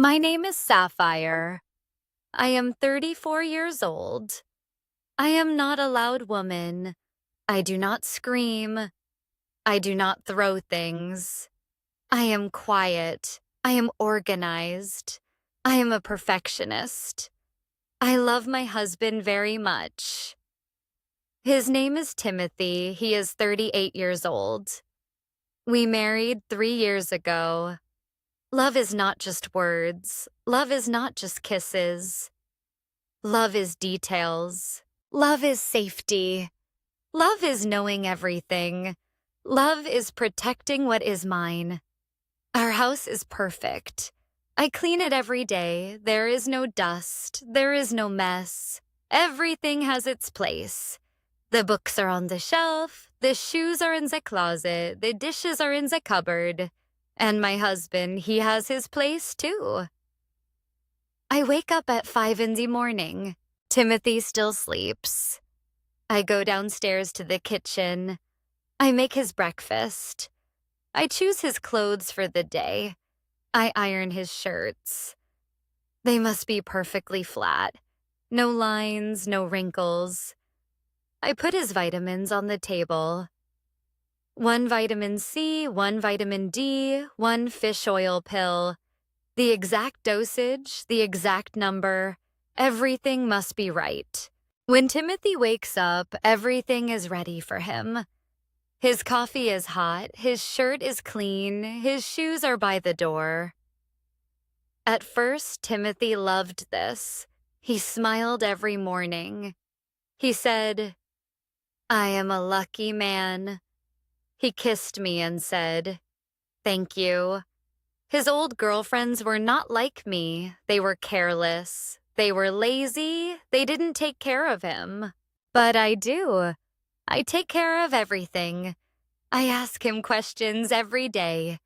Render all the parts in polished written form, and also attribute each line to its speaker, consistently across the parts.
Speaker 1: My name is Sapphire. I am 34 years old. I am not a loud woman. I do not scream. I do not throw things. I am quiet. I am organized. I am a perfectionist. I love my husband very much. His name is Timothy. He is 38 years old. We married 3 years ago. Love is not just words. Love is not just kisses. Love is details. Love is safety. Love is knowing everything. Love is protecting what is mine. Our house is perfect. I clean it every day. There is no dust. There is no mess. Everything has its place. The books are on the shelf. The shoes are in the closet. The dishes are in the cupboard. And my husband, he has his place too. I wake up at 5 in the morning. Timothy still sleeps. I go downstairs to the kitchen. I make his breakfast. I choose his clothes for the day. I iron his shirts. They must be perfectly flat. No lines, no wrinkles. I put his vitamins on the table. 1 vitamin C, 1 vitamin D, 1 fish oil pill. The exact dosage, the exact number, everything must be right. When Timothy wakes up, everything is ready for him. His coffee is hot, his shirt is clean, his shoes are by the door. At first, Timothy loved this. He smiled every morning. He said, "I am a lucky man." He kissed me and said, "Thank you." His old girlfriends were not like me. They were careless. They were lazy. They didn't take care of him. But I do. I take care of everything. I ask him questions every day.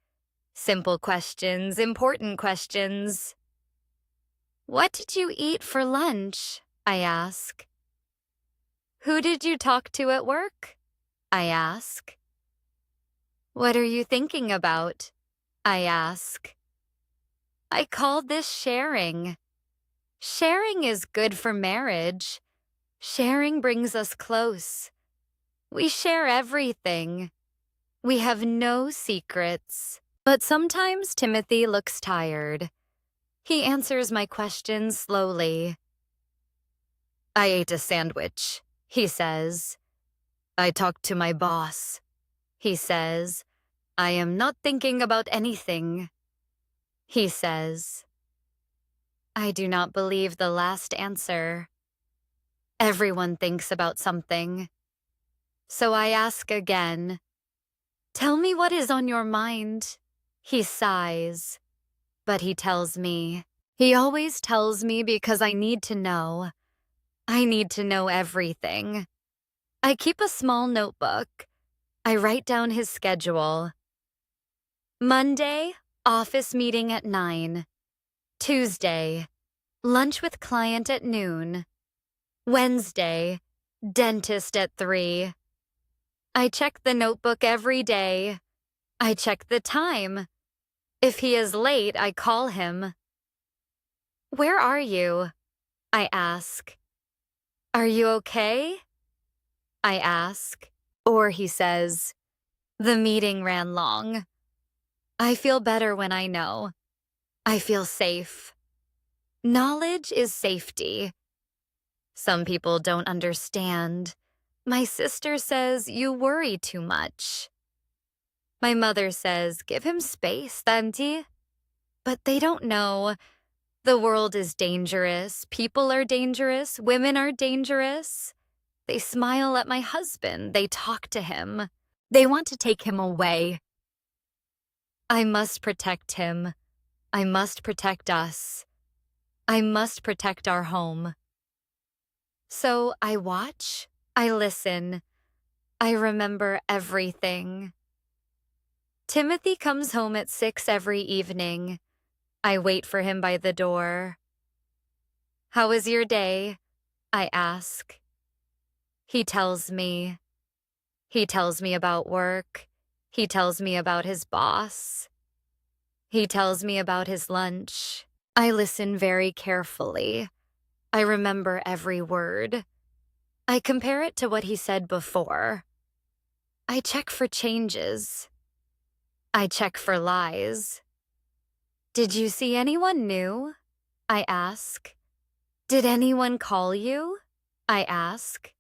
Speaker 1: Simple questions, important questions. "What did you eat for lunch?" I ask. "Who did you talk to at work?" I ask. "What are you thinking about?" I ask. I call this sharing. Sharing is good for marriage. Sharing brings us close. We share everything. We have no secrets. But sometimes Timothy looks tired. He answers my questions slowly. "I ate a sandwich," he says. "I talked to my boss," he says. "I am not thinking about anything," he says. I do not believe the last answer. Everyone thinks about something. So I ask again, "Tell me what is on your mind." He sighs, but he tells me. He always tells me because I need to know. I need to know everything. I keep a small notebook. I write down his schedule. Monday, office meeting at 9. Tuesday, lunch with client at noon. Wednesday, dentist at 3. I check the notebook every day. I check the time. If he is late, I call him. "Where are you?" I ask. "Are you okay?" I ask. Or he says, "The meeting ran long." I feel better when I know. I feel safe. Knowledge is safety. Some people don't understand. My sister says you worry too much. My mother says, "Give him space, Tanti." But they don't know. The world is dangerous. People are dangerous. Women are dangerous. They smile at my husband. They talk to him. They want to take him away. I must protect him. I must protect us. I must protect our home. So I watch. I listen. I remember everything. Timothy comes home at 6 every evening. I wait for him by the door. "How was your day?" I ask. He tells me. He tells me about work. He tells me about his boss. He tells me about his lunch. I listen very carefully. I remember every word. I compare it to what he said before. I check for changes. I check for lies. Did you see anyone new? I ask. Did anyone call you? I ask.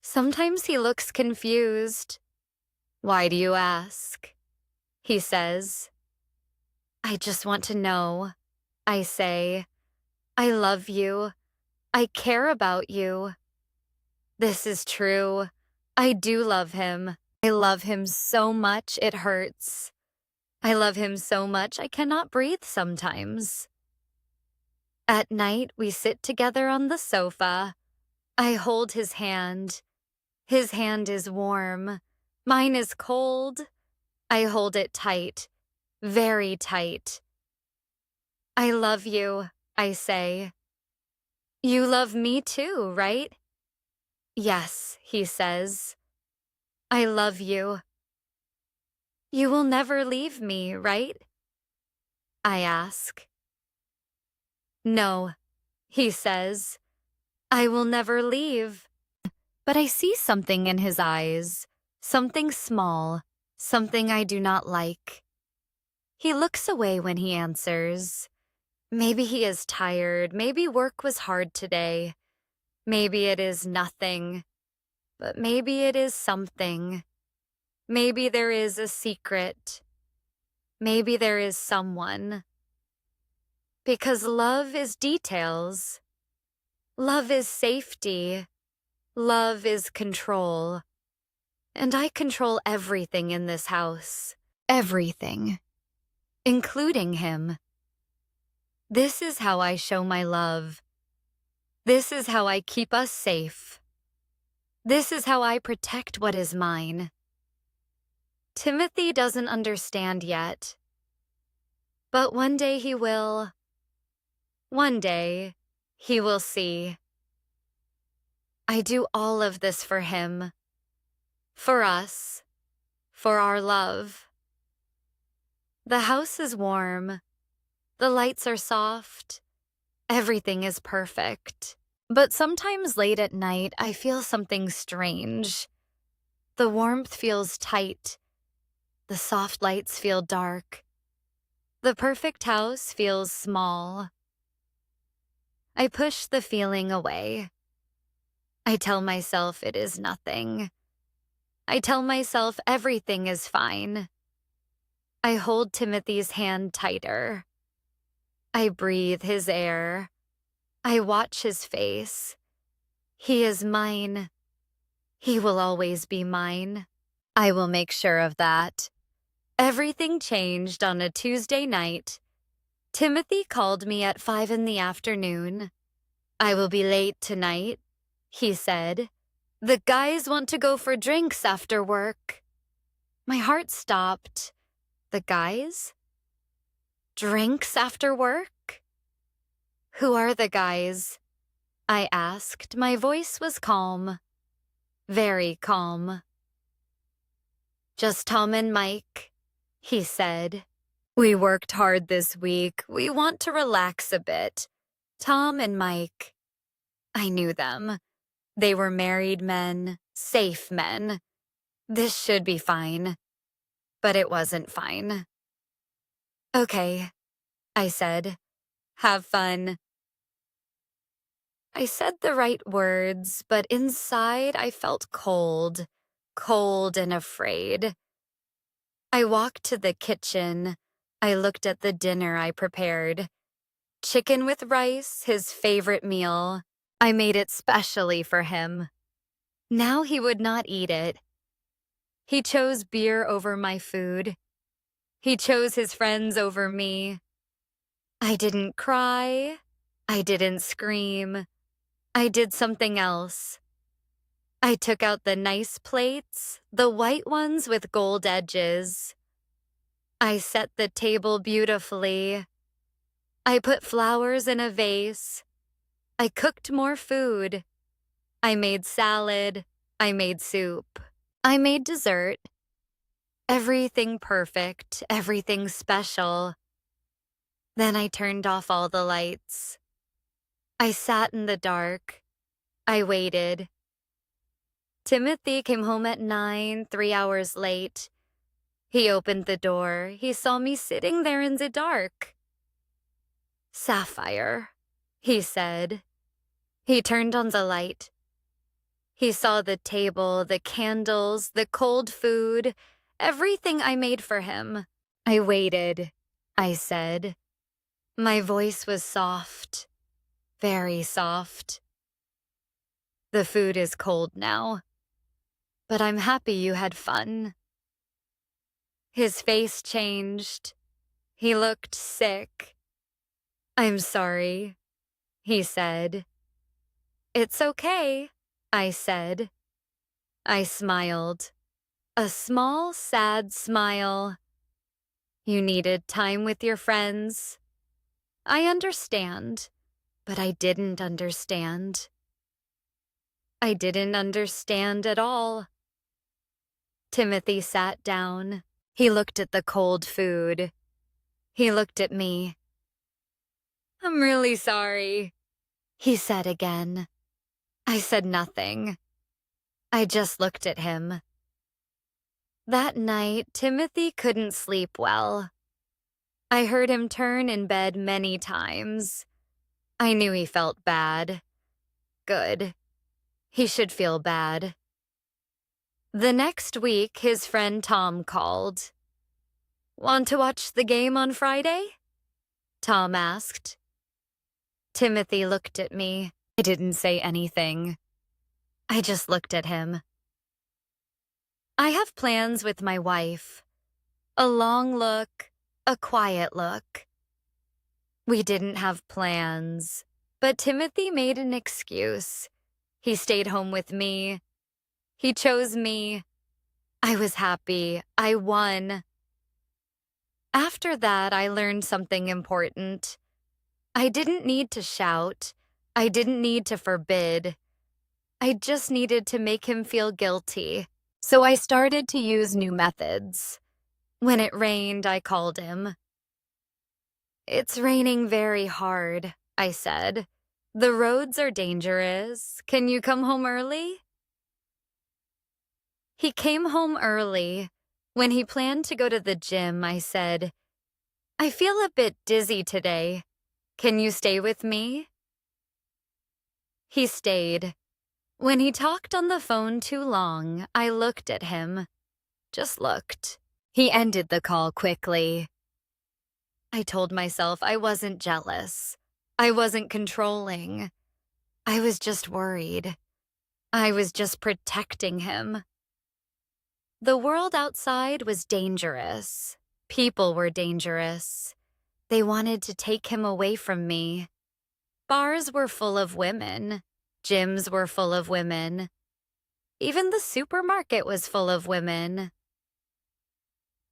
Speaker 1: Sometimes he looks confused. Why do you ask? He says. I just want to know. I say. I love you. I care about you. This is true. I do love him. I love him so much it hurts. I love him so much I cannot breathe sometimes. At night, we sit together on the sofa. I hold his hand. His hand is warm. Mine is cold. I hold it tight, very tight. I love you, I say. You love me too, right? Yes, he says. I love you. You will never leave me, right? I ask. No, he says. I will never leave. But I see something in his eyes, something small, something I do not like. He looks away when he answers. Maybe he is tired, maybe work was hard today. Maybe it is nothing, but maybe it is something. Maybe there is a secret. Maybe there is someone. Because love is details. Love is safety. Love is control. And I control everything in this house. Everything. Including him. This is how I show my love. This is how I keep us safe. This is how I protect what is mine. Timothy doesn't understand yet. But one day he will. One day he will see. I do all of this for him. For us. For our love. The house is warm. The lights are soft. Everything is perfect. But sometimes late at night, I feel something strange. The warmth feels tight. The soft lights feel dark. The perfect house feels small. I push the feeling away. I tell myself it is nothing. I tell myself everything is fine. I hold Timothy's hand tighter. I breathe his air. I watch his face. He is mine. He will always be mine. I will make sure of that. Everything changed on a Tuesday night. Timothy called me at 5 p.m. I will be late tonight, he said. The guys want to go for drinks after work. My heart stopped. The guys? Drinks after work? Who are the guys? I asked. My voice was calm. Very calm. Just Tom and Mike, he said. We worked hard this week. We want to relax a bit. Tom and Mike. I knew them. They were married men, safe men. This should be fine. But it wasn't fine. Okay, I said. Have fun. I said the right words, but inside I felt cold, cold and afraid. I walked to the kitchen. I looked at the dinner I prepared. Chicken with rice, his favorite meal. I made it specially for him. Now he would not eat it. He chose beer over my food. He chose his friends over me. I didn't cry. I didn't scream. I did something else. I took out the nice plates, the white ones with gold edges. I set the table beautifully. I put flowers in a vase. I cooked more food. I made salad. I made soup. I made dessert. Everything perfect, everything special. Then I turned off all the lights. I sat in the dark. I waited. Timothy came home at 9, 3 hours late. He opened the door. He saw me sitting there in the dark. "Sapphire," he said. He turned on the light. He saw the table, the candles, the cold food, everything I made for him. "I waited," I said. My voice was soft, very soft. "The food is cold now, but I'm happy you had fun." His face changed. He looked sick. "I'm sorry," he said. "It's okay," I said. I smiled. A small, sad smile. "You needed time with your friends. I understand, but I didn't understand. I didn't understand at all." Timothy sat down. He looked at the cold food. He looked at me. "I'm really sorry," he said again. I said nothing. I just looked at him. That night, Timothy couldn't sleep well. I heard him turn in bed many times. I knew he felt bad. Good. He should feel bad. The next week, his friend Tom called. "Want to watch the game on Friday?" Tom asked. Timothy looked at me. I didn't say anything. I just looked at him. "I have plans with my wife. A long look, a quiet look." We didn't have plans, but Timothy made an excuse. He stayed home with me. He chose me. I was happy. I won. After that, I learned something important. I didn't need to shout. I didn't need to forbid. I just needed to make him feel guilty. So I started to use new methods. When it rained, I called him. "It's raining very hard," I said. "The roads are dangerous. Can you come home early?" He came home early. When he planned to go to the gym, I said, "I feel a bit dizzy today. Can you stay with me?" He stayed. When he talked on the phone too long, I looked at him. Just looked. He ended the call quickly. I told myself I wasn't jealous. I wasn't controlling. I was just worried. I was just protecting him. The world outside was dangerous. People were dangerous. They wanted to take him away from me. Bars were full of women. Gyms were full of women. Even the supermarket was full of women.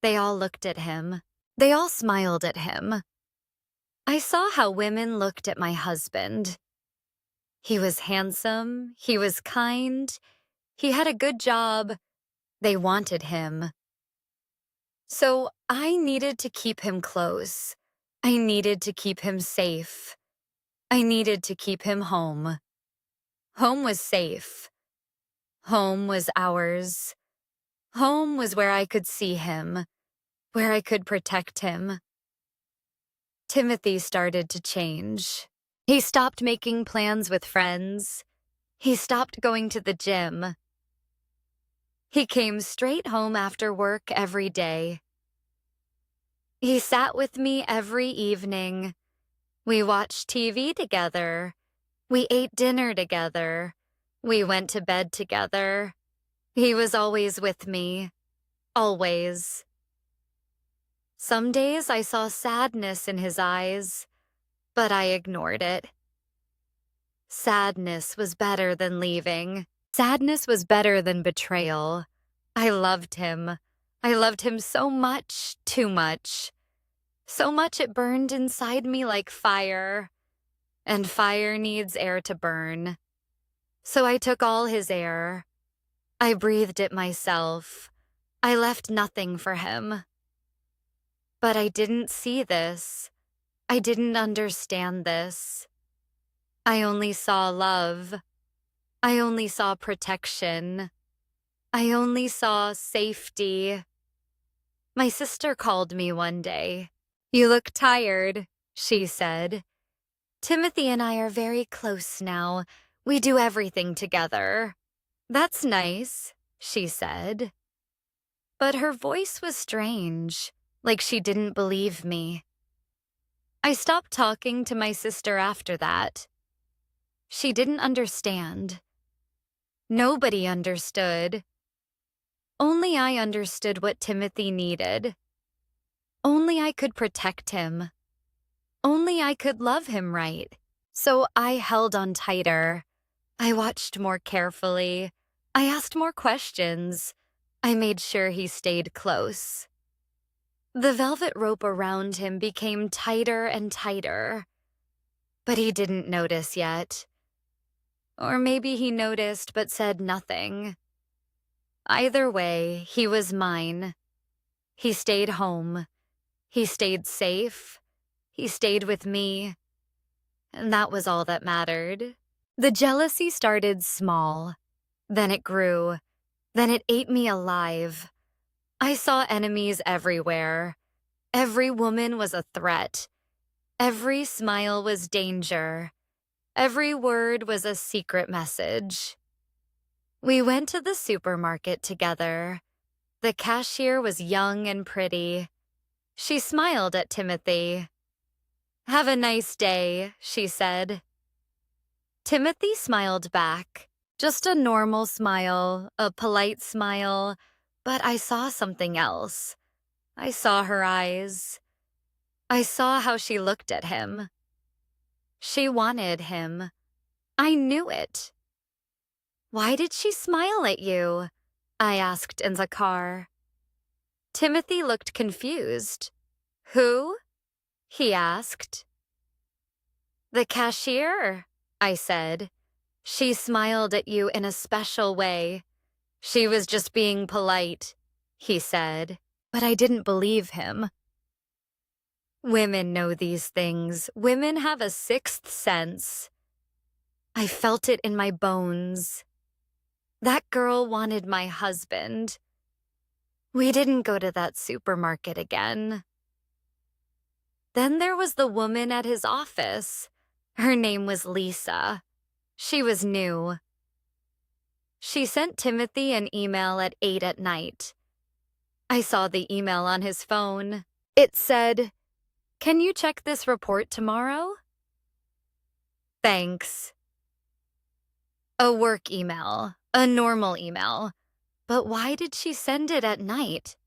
Speaker 1: They all looked at him. They all smiled at him. I saw how women looked at my husband. He was handsome. He was kind. He had a good job. They wanted him. So I needed to keep him close. I needed to keep him safe. I needed to keep him home. Home was safe. Home was ours. Home was where I could see him, where I could protect him. Timothy started to change. He stopped making plans with friends. He stopped going to the gym. He came straight home after work every day. He sat with me every evening. We watched TV together. We ate dinner together. We went to bed together. He was always with me. Always. Some days I saw sadness in his eyes, but I ignored it. Sadness was better than leaving. Sadness was better than betrayal. I loved him. I loved him so much, too much. So much it burned inside me like fire. And fire needs air to burn. So I took all his air. I breathed it myself. I left nothing for him. But I didn't see this. I didn't understand this. I only saw love. I only saw protection. I only saw safety. My sister called me one day. "You look tired," she said. "Timothy and I are very close now. We do everything together." "That's nice," she said. But her voice was strange, like she didn't believe me. I stopped talking to my sister after that. She didn't understand. Nobody understood. Only I understood what Timothy needed. Only I could protect him. Only I could love him right. So I held on tighter. I watched more carefully. I asked more questions. I made sure he stayed close. The velvet rope around him became tighter and tighter. But he didn't notice yet. Or maybe he noticed but said nothing. Either way, he was mine. He stayed home. He stayed safe. He stayed with me. And that was all that mattered. The jealousy started small. Then it grew. Then it ate me alive. I saw enemies everywhere. Every woman was a threat. Every smile was danger. Every word was a secret message. We went to the supermarket together. The cashier was young and pretty. She smiled at Timothy. "Have a nice day," she said. Timothy smiled back. Just a normal smile, a polite smile, but I saw something else. I saw her eyes. I saw how she looked at him. She wanted him. I knew it. "Why did she smile at you?" I asked in the car. Timothy looked confused. "Who?" he asked. "The cashier," I said. "She smiled at you in a special way." "She was just being polite," he said. But I didn't believe him. Women know these things. Women have a sixth sense. I felt it in my bones. That girl wanted my husband. We didn't go to that supermarket again. Then there was the woman at his office. Her name was Lisa. She was new. She sent Timothy an email at 8 at night. I saw the email on his phone. It said, "Can you check this report tomorrow?" Thanks. A work email, a normal email. But why did she send it at night?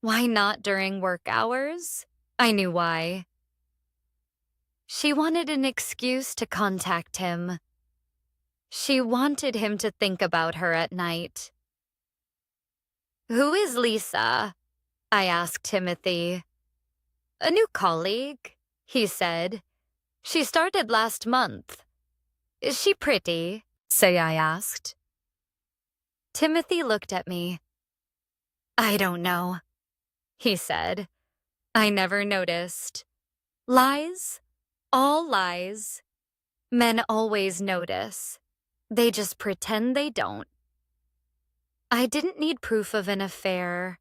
Speaker 1: Why not during work hours? I knew why. She wanted an excuse to contact him. She wanted him to think about her at night. "Who is Lisa?" I asked Timothy. "A new colleague," he said. "She started last month." "Is she pretty?" I asked. Timothy looked at me. "I don't know," he said. I never noticed. Lies? All lies. Men always notice. They just pretend they don't. I didn't need proof of an affair.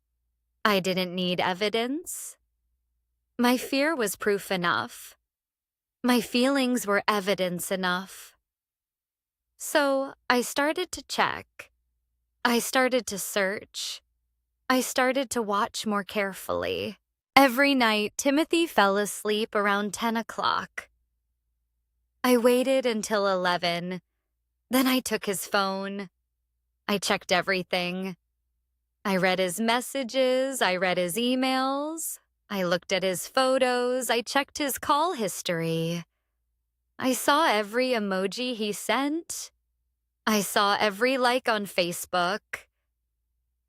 Speaker 1: I didn't need evidence. My fear was proof enough. My feelings were evidence enough. So I started to check. I started to search. I started to watch more carefully. Every night, Timothy fell asleep around 10 o'clock. I waited until 11. Then I took his phone. I checked everything. I read his messages. I read his emails. I looked at his photos. I checked his call history. I saw every emoji he sent. I saw every like on Facebook.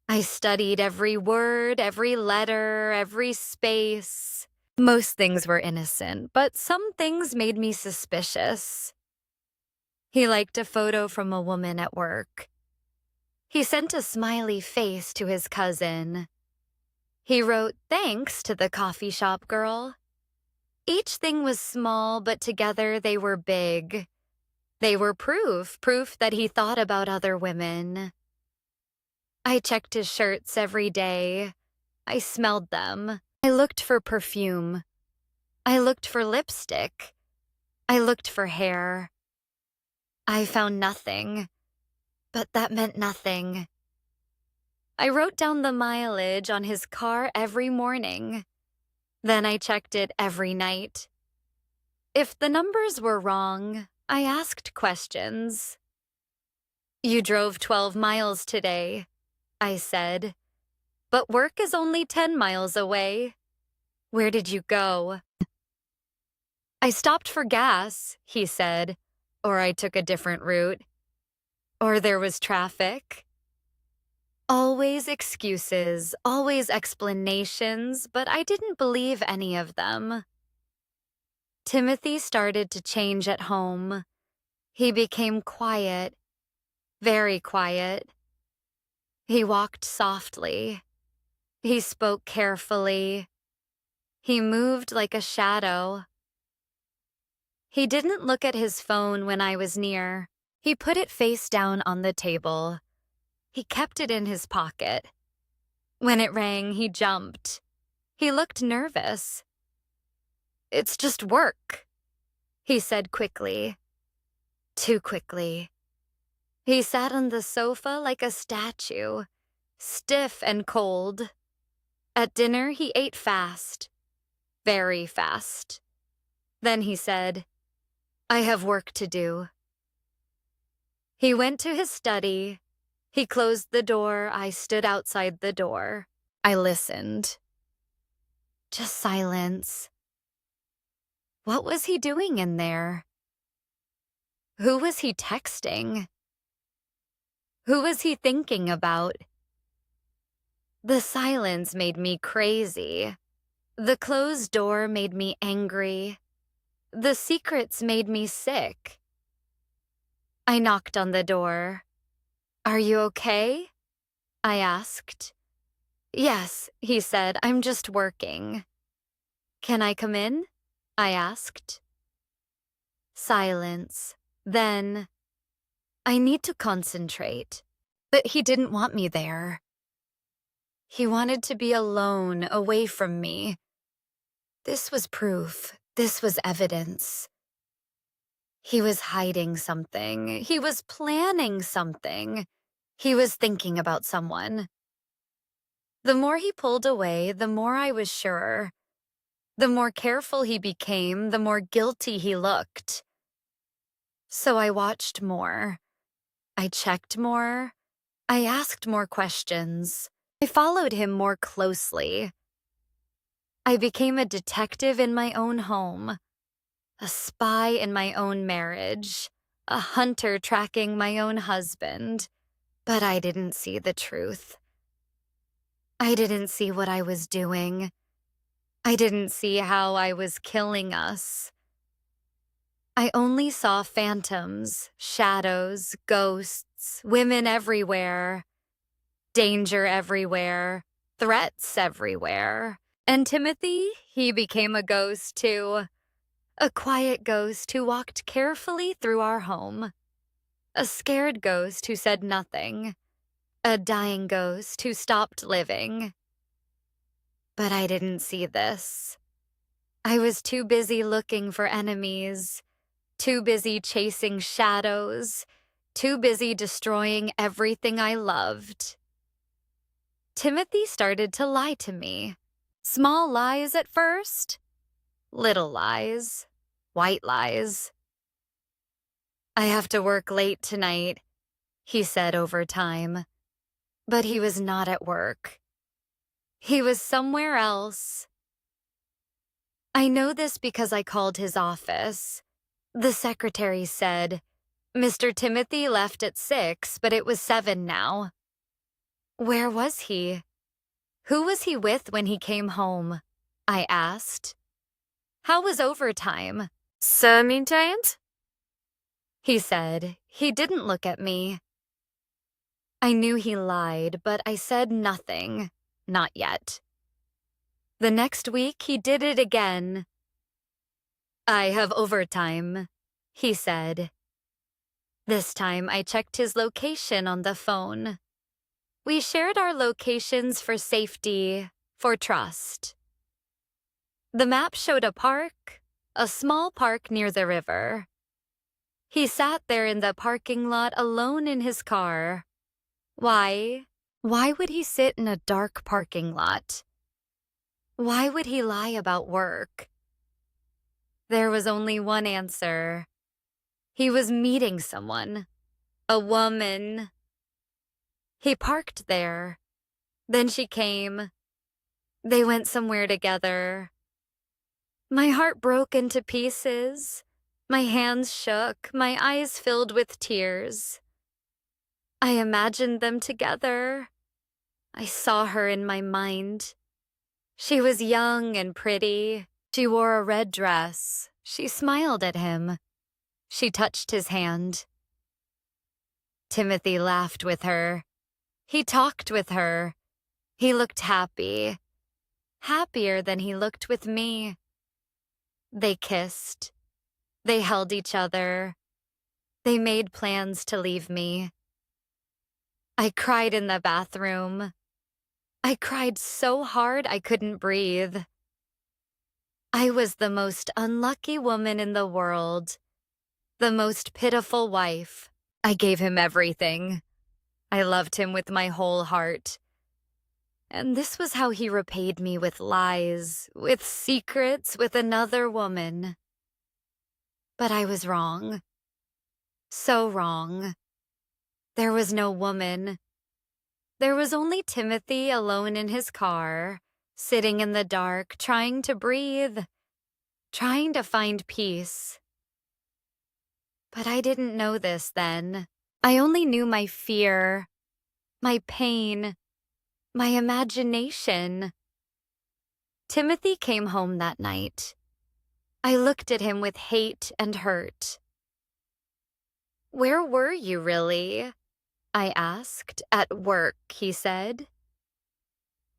Speaker 1: I studied every word, every letter, every space. Most things were innocent, but some things made me suspicious. He liked a photo from a woman at work. He sent a smiley face to his cousin. He wrote thanks to the coffee shop girl. Each thing was small, but together they were big. They were proof that he thought about other women. I checked his shirts every day. I smelled them. I looked for perfume. I looked for lipstick. I looked for hair. I found nothing, but that meant nothing. I wrote down the mileage on his car every morning. Then I checked it every night. If the numbers were wrong, I asked questions. "You drove 12 miles today," I said. "But work is only 10 miles away. Where did you go?" "I stopped for gas," he said, or I took a different route. Or there was traffic. Always excuses, always explanations, but I didn't believe any of them. Timothy started to change at home. He became quiet, very quiet. He walked softly. He spoke carefully. He moved like a shadow. He didn't look at his phone when I was near. He put it face down on the table. He kept it in his pocket. When it rang, he jumped. He looked nervous. "It's just work," he said quickly. Too quickly. He sat on the sofa like a statue, stiff and cold. At dinner, he ate fast, very fast. Then he said, "I have work to do." He went to his study. He closed the door. I stood outside the door. I listened. Just silence. What was he doing in there? Who was he texting? Who was he thinking about? The silence made me crazy. The closed door made me angry. The secrets made me sick. I knocked on the door. "Are you okay?" I asked. "Yes," he said, "I'm just working." "Can I come in?" I asked. Silence. Then, "I need to concentrate." But he didn't want me there. He wanted to be alone, away from me. This was proof. This was evidence. He was hiding something. He was planning something. He was thinking about someone. The more he pulled away, the more I was sure. The more careful he became, the more guilty he looked. So I watched more. I checked more. I asked more questions. I followed him more closely. I became a detective in my own home, a spy in my own marriage, a hunter tracking my own husband. But I didn't see the truth. I didn't see what I was doing. I didn't see how I was killing us. I only saw phantoms, shadows, ghosts, women everywhere, danger everywhere, threats everywhere. And Timothy, he became a ghost too. A quiet ghost who walked carefully through our home. A scared ghost who said nothing. A dying ghost who stopped living. But I didn't see this. I was too busy looking for enemies, too busy chasing shadows, too busy destroying everything I loved. Timothy started to lie to me. Small lies at first, little lies, white lies. "I have to work late tonight," he said over time. But he was not at work. He was somewhere else. I know this because I called his office. The secretary said, "Mr. Timothy left at 6, but it was 7 now." Where was he? Who was he with when he came home? I asked. How was overtime? "Some giant?" he said. He didn't look at me. I knew he lied, but I said nothing. Not yet. The next week, he did it again. I have overtime, he said. This time I checked his location on the phone. We shared our locations for safety, for trust. The map showed a park, a small park near the river. He sat there in the parking lot alone in his car. Why? Why would he sit in a dark parking lot? Why would he lie about work? There was only one answer. He was meeting someone, a woman. He parked there. Then she came. They went somewhere together. My heart broke into pieces. My hands shook, my eyes filled with tears. I imagined them together. I saw her in my mind. She was young and pretty. She wore a red dress. She smiled at him. She touched his hand. Timothy laughed with her. He talked with her. He looked happy. Happier than he looked with me. They kissed. They held each other. They made plans to leave me. I cried in the bathroom. I cried so hard I couldn't breathe. I was the most unlucky woman in the world, the most pitiful wife. I gave him everything. I loved him with my whole heart. And this was how he repaid me, with lies, with secrets, with another woman. But I was wrong. So wrong. There was no woman. There was only Timothy alone in his car, sitting in the dark, trying to breathe, trying to find peace. But I didn't know this then. I only knew my fear, my pain, my imagination. Timothy came home that night. I looked at him with hate and hurt. "Where were you, really?" I asked. "At work," he said.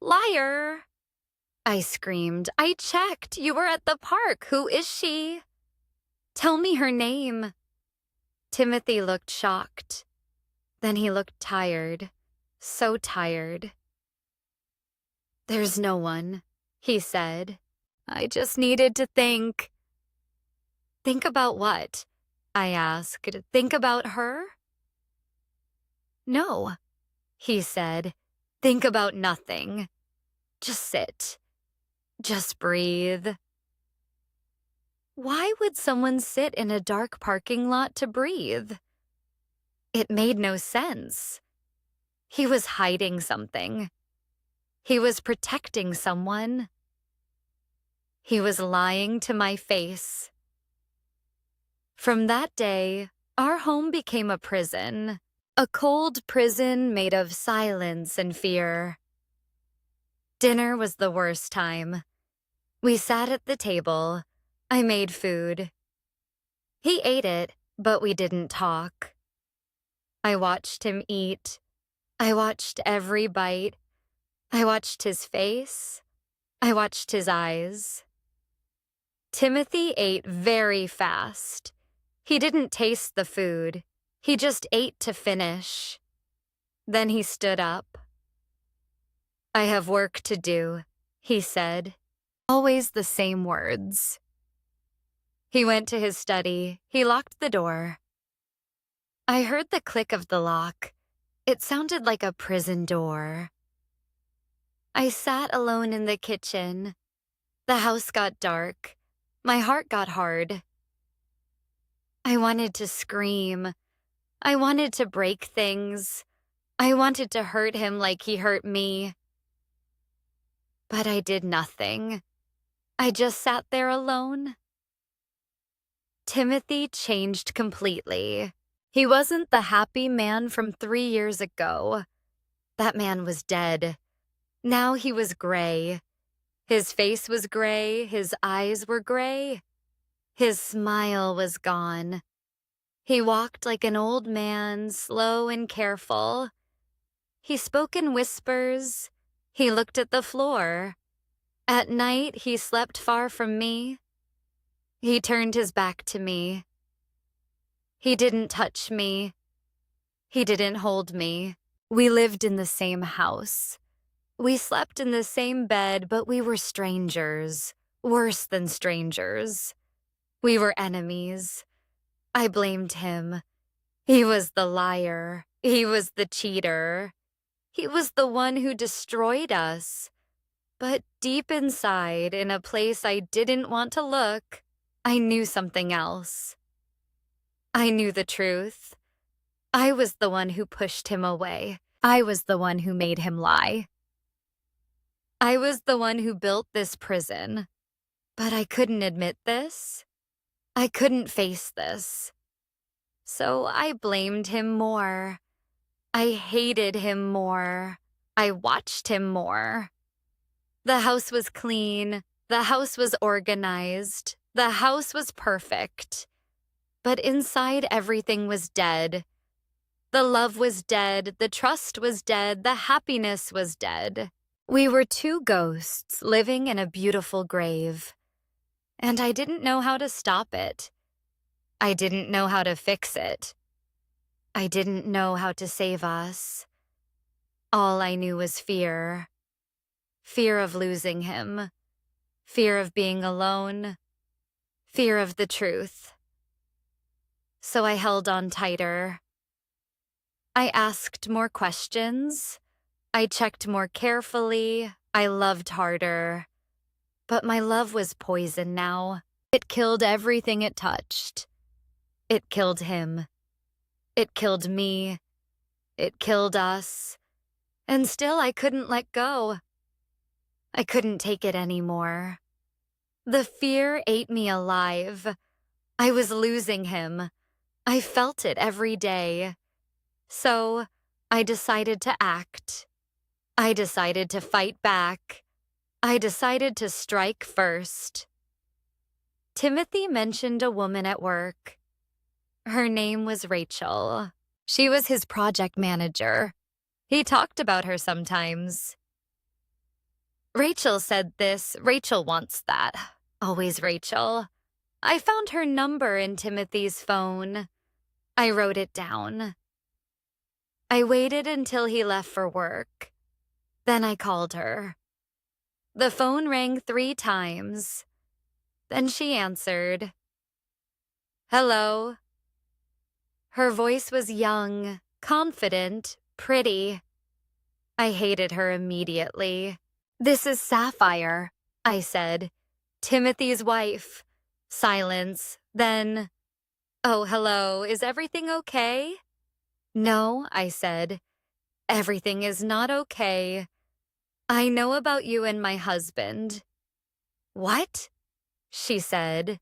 Speaker 1: "Liar!" I screamed. "I checked. You were at the park. Who is she? Tell me her name." Timothy looked shocked. Then he looked tired, so tired. "There's no one," he said. "I just needed to think." "Think about what?" I asked. "Think about her?" "No," he said. "Think about nothing. Just sit. Just breathe." Why would someone sit in a dark parking lot to breathe? It made no sense. He was hiding something. He was protecting someone. He was lying to my face. From that day, our home became a prison. A cold prison made of silence and fear. Dinner was the worst time. We sat at the table. I made food. He ate it, but we didn't talk. I watched him eat. I watched every bite. I watched his face. I watched his eyes. Timothy ate very fast. He didn't taste the food. He just ate to finish. Then he stood up. "I have work to do," he said. Always the same words. He went to his study. He locked the door. I heard the click of the lock. It sounded like a prison door. I sat alone in the kitchen. The house got dark. My heart got hard. I wanted to scream. I wanted to break things. I wanted to hurt him like he hurt me. But I did nothing. I just sat there alone. Timothy changed completely. He wasn't the happy man from 3 years ago. That man was dead. Now he was gray. His face was gray. His eyes were gray. His smile was gone. He walked like an old man, slow and careful. He spoke in whispers. He looked at the floor. At night, he slept far from me. He turned his back to me. He didn't touch me. He didn't hold me. We lived in the same house. We slept in the same bed, but we were strangers. Worse than strangers. We were enemies. I blamed him. He was the liar. He was the cheater. He was the one who destroyed us. But deep inside, in a place I didn't want to look, I knew something else. I knew the truth. I was the one who pushed him away. I was the one who made him lie. I was the one who built this prison. But I couldn't admit this. I couldn't face this. So I blamed him more. I hated him more. I watched him more. The house was clean. The house was organized. The house was perfect. But inside, everything was dead. The love was dead. The trust was dead. The happiness was dead. We were two ghosts living in a beautiful grave. And I didn't know how to stop it. I didn't know how to fix it. I didn't know how to save us. All I knew was fear. Fear of losing him. Fear of being alone. Fear of the truth. So I held on tighter. I asked more questions. I checked more carefully. I loved harder. But my love was poison now. It killed everything it touched. It killed him. It killed me. It killed us. And still I couldn't let go. I couldn't take it anymore. The fear ate me alive. I was losing him. I felt it every day. So I decided to act. I decided to fight back. I decided to strike first. Timothy mentioned a woman at work. Her name was Rachel. She was his project manager. He talked about her sometimes. Rachel said this, Rachel wants that. Always Rachel. I found her number in Timothy's phone. I wrote it down. I waited until he left for work. Then I called her. The phone rang 3 times. Then she answered. Hello. Her voice was young, confident, pretty. I hated her immediately. This is Sapphire, I said. Timothy's wife. Silence. Then, oh, hello, is everything okay? No, I said. Everything is not okay. I know about you and my husband. What? She said.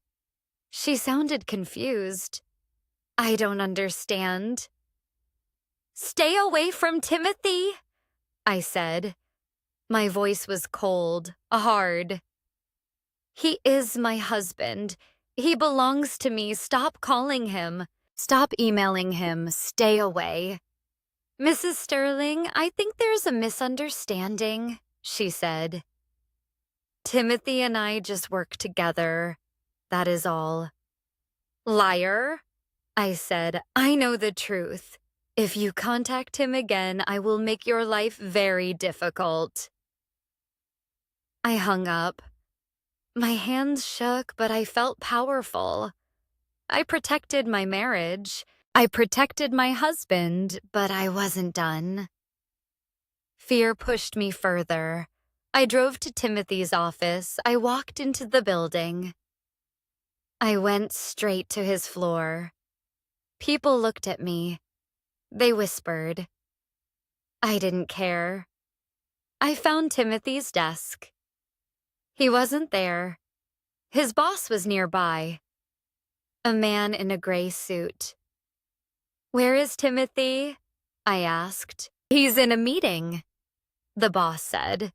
Speaker 1: She sounded confused. I don't understand. Stay away from Timothy, I said. My voice was cold, hard. He is my husband. He belongs to me. Stop calling him. Stop emailing him. Stay away. Mrs. Sterling, I think there's a misunderstanding, she said. Timothy and I just work together. That is all. Liar, I said. I know the truth. If you contact him again, I will make your life very difficult. I hung up. My hands shook, but I felt powerful. I protected my marriage. I protected my husband, but I wasn't done. Fear pushed me further. I drove to Timothy's office. I walked into the building. I went straight to his floor. People looked at me. They whispered. I didn't care. I found Timothy's desk. He wasn't there. His boss was nearby. A man in a gray suit. Where is Timothy? I asked. He's in a meeting, the boss said.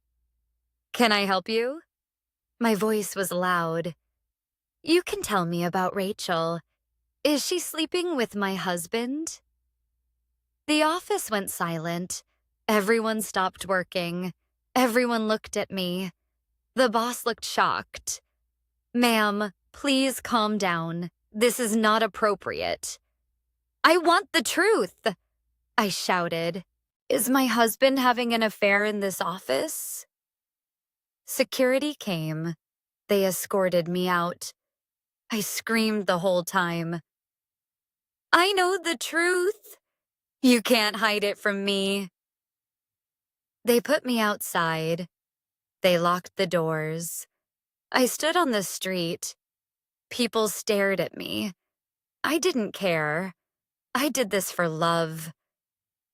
Speaker 1: Can I help you? My voice was loud. You can tell me about Rachel. Is she sleeping with my husband? The office went silent. Everyone stopped working. Everyone looked at me. The boss looked shocked. Ma'am, Please calm down. This is not appropriate. I want the truth, I shouted. Is my husband having an affair in this office? Security came. They escorted me out. I screamed the whole time. I know the truth. You can't hide it from me. They put me outside. They locked the doors. I stood on the street. People stared at me. I didn't care. I did this for love.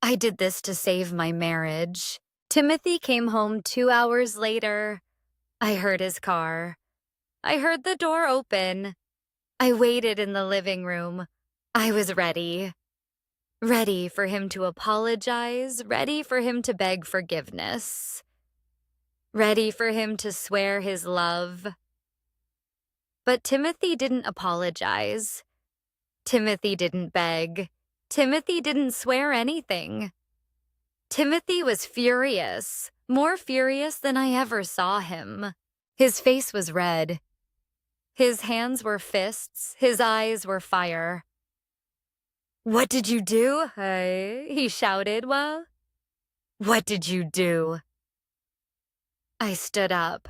Speaker 1: I did this to save my marriage. Timothy came home 2 hours later. I heard his car. I heard the door open. I waited in the living room. I was ready. Ready for him to apologize, ready for him to beg forgiveness. Ready for him to swear his love. But Timothy didn't apologize. Timothy didn't beg. Timothy didn't swear anything. Timothy was furious, more furious than I ever saw him. His face was red. His hands were fists, his eyes were fire. What did you do? He shouted. Well, what did you do? I stood up.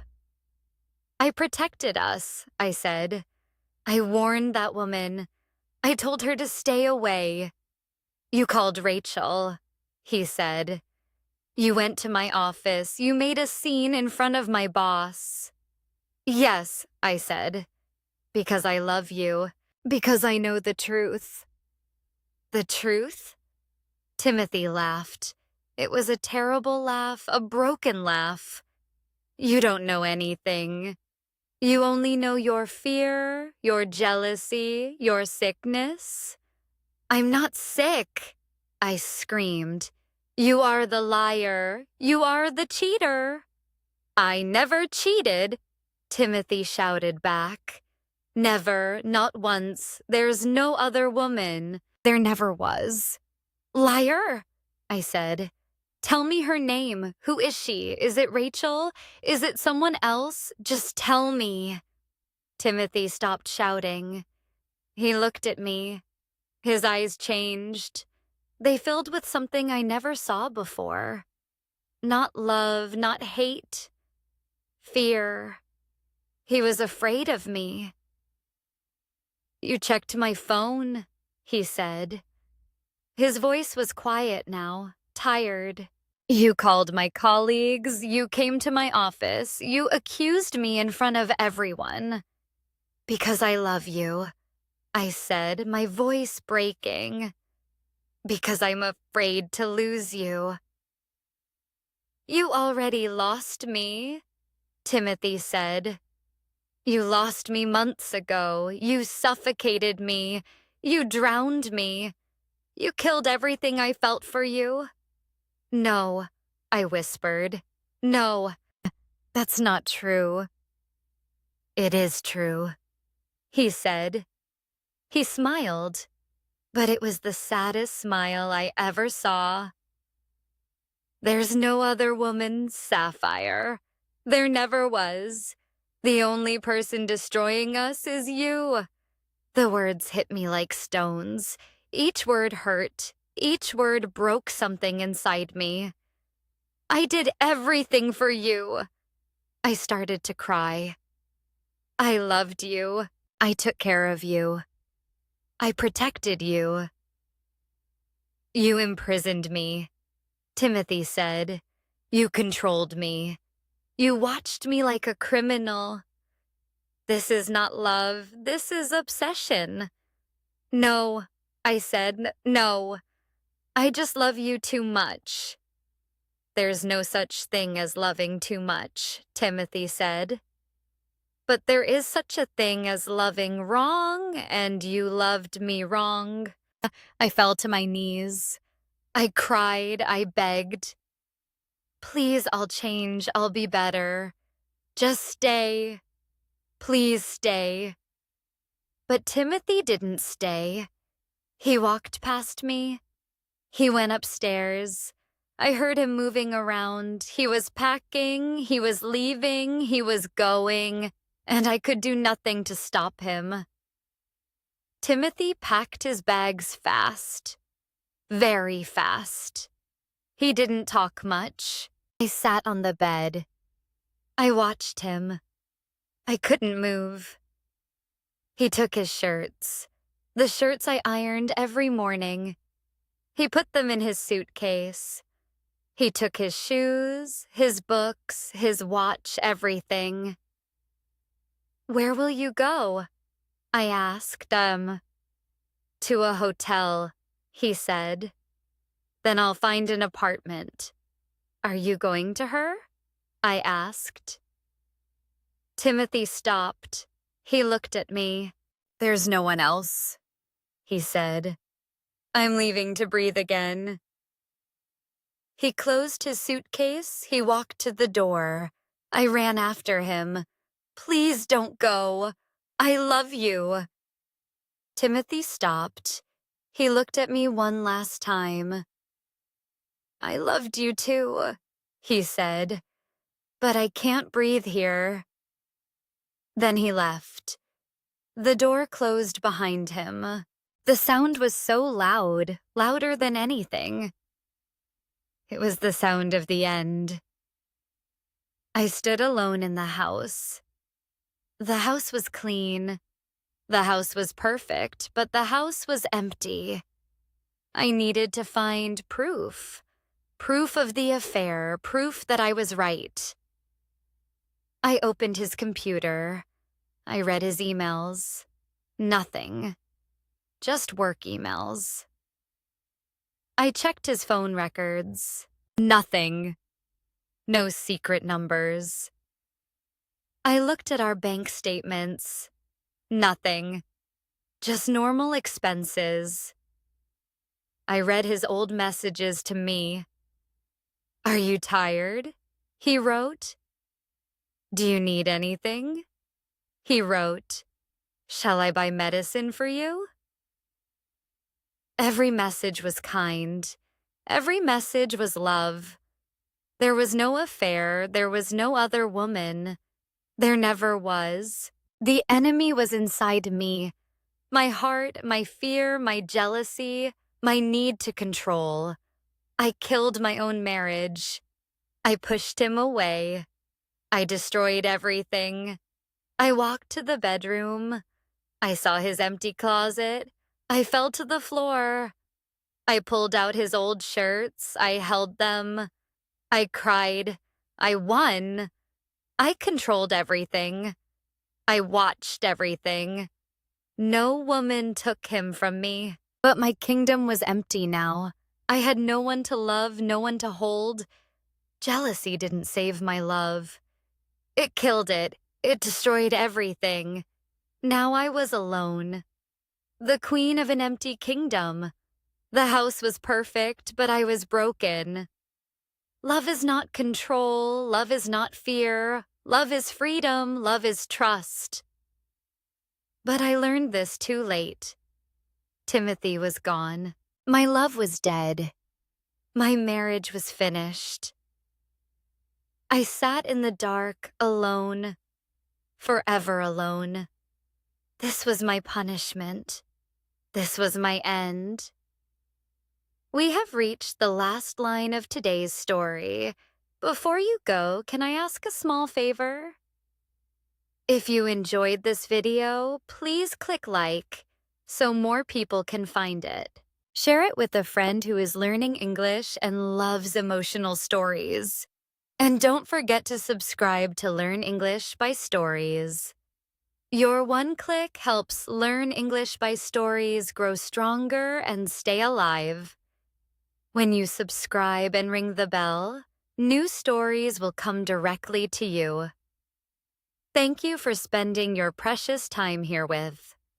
Speaker 1: I protected us, I said. I warned that woman. I told her to stay away. You called Rachel, he said. You went to my office. You made a scene in front of my boss. Yes, I said. Because I love you. Because I know the truth. The truth? Timothy laughed. It was a terrible laugh, a broken laugh. You don't know anything. You only know your fear, your jealousy, your sickness. I'm not sick, I screamed. You are the liar. You are the cheater. I never cheated, Timothy shouted back. Never, not once. There's no other woman. There never was. Liar, I said. Tell me her name. Who is she? Is it Rachel? Is it someone else? Just tell me. Timothy stopped shouting. He looked at me. His eyes changed. They filled with something I never saw before. Not love, not hate. Fear. He was afraid of me. You checked my phone, he said. His voice was quiet now, tired. You called my colleagues, you came to my office, you accused me in front of everyone. Because I love you, I said, my voice breaking. Because I'm afraid to lose you. You already lost me, Timothy said. You lost me months ago. You suffocated me. You drowned me. You killed everything I felt for you. No, I whispered. No, that's not true. It is true, he said. He smiled, but it was the saddest smile I ever saw. There's no other woman, Sapphire. There never was. The only person destroying us is you. The words hit me like stones. Each word hurt. Each word broke something inside me. I did everything for you. I started to cry. I loved you. I took care of you. I protected you. You imprisoned me, Timothy said. You controlled me. You watched me like a criminal. This is not love. This is obsession. No, I said, no. I just love you too much. There's no such thing as loving too much, Timothy said. But there is such a thing as loving wrong, and you loved me wrong. I fell to my knees. I cried, I begged. Please, I'll change, I'll be better. Just stay. Please stay. But Timothy didn't stay. He walked past me. He went upstairs. I heard him moving around. He was packing, he was leaving, he was going. and I could do nothing to stop him. Timothy packed his bags fast, very fast. He didn't talk much. I sat on the bed. I watched him. I couldn't move. He took his shirts, the shirts I ironed every morning. He put them in his suitcase. He took his shoes, his books, his watch, everything. "Where will you go?" I asked. "To a hotel," he said. "Then I'll find an apartment." "Are you going to her?" I asked. Timothy stopped. He looked at me. "There's no one else," he said. "I'm leaving to breathe again." He closed his suitcase. He walked to the door. I ran after him. "Please don't go. I love you." Timothy stopped. He looked at me one last time. "I loved you too," he said, "but I can't breathe here." Then he left. The door closed behind him. The sound was so loud, louder than anything. It was the sound of the end. I stood alone in the house. The house was clean. The house was perfect, but the house was empty. I needed to find proof. Proof of the affair, proof that I was right. I opened his computer. I read his emails. Nothing. Just work emails. I checked his phone records. Nothing. No secret numbers. I looked at our bank statements. Nothing. Just normal expenses. I read his old messages to me. "Are you tired?" he wrote. "Do you need anything?" he wrote. "Shall I buy medicine for you?" Every message was kind. Every message was love. There was no affair. There was no other woman. There never was. The enemy was inside me. My heart, my fear, my jealousy, my need to control. I killed my own marriage. I pushed him away. I destroyed everything. I walked to the bedroom. I saw his empty closet. I fell to the floor. I pulled out his old shirts. I held them. I cried. I won. I controlled everything. I watched everything. No woman took him from me. But my kingdom was empty now. I had no one to love, no one to hold. Jealousy didn't save my love. It killed it. It destroyed everything. Now I was alone. The queen of an empty kingdom. The house was perfect, but I was broken. Love is not control. Love is not fear. Love is freedom. Love is trust. But I learned this too late. Timothy was gone. My love was dead. My marriage was finished. I sat in the dark, alone, forever alone. This was my punishment. This was my end. We have reached the last line of today's story. Before you go, can I ask a small favor? If you enjoyed this video, please click like so more people can find it. Share it with a friend who is learning English and loves emotional stories. And don't forget to subscribe to Learn English by Stories. Your one click helps Learn English by Stories grow stronger and stay alive. When you subscribe and ring the bell, new stories will come directly to you. Thank you for spending your precious time here with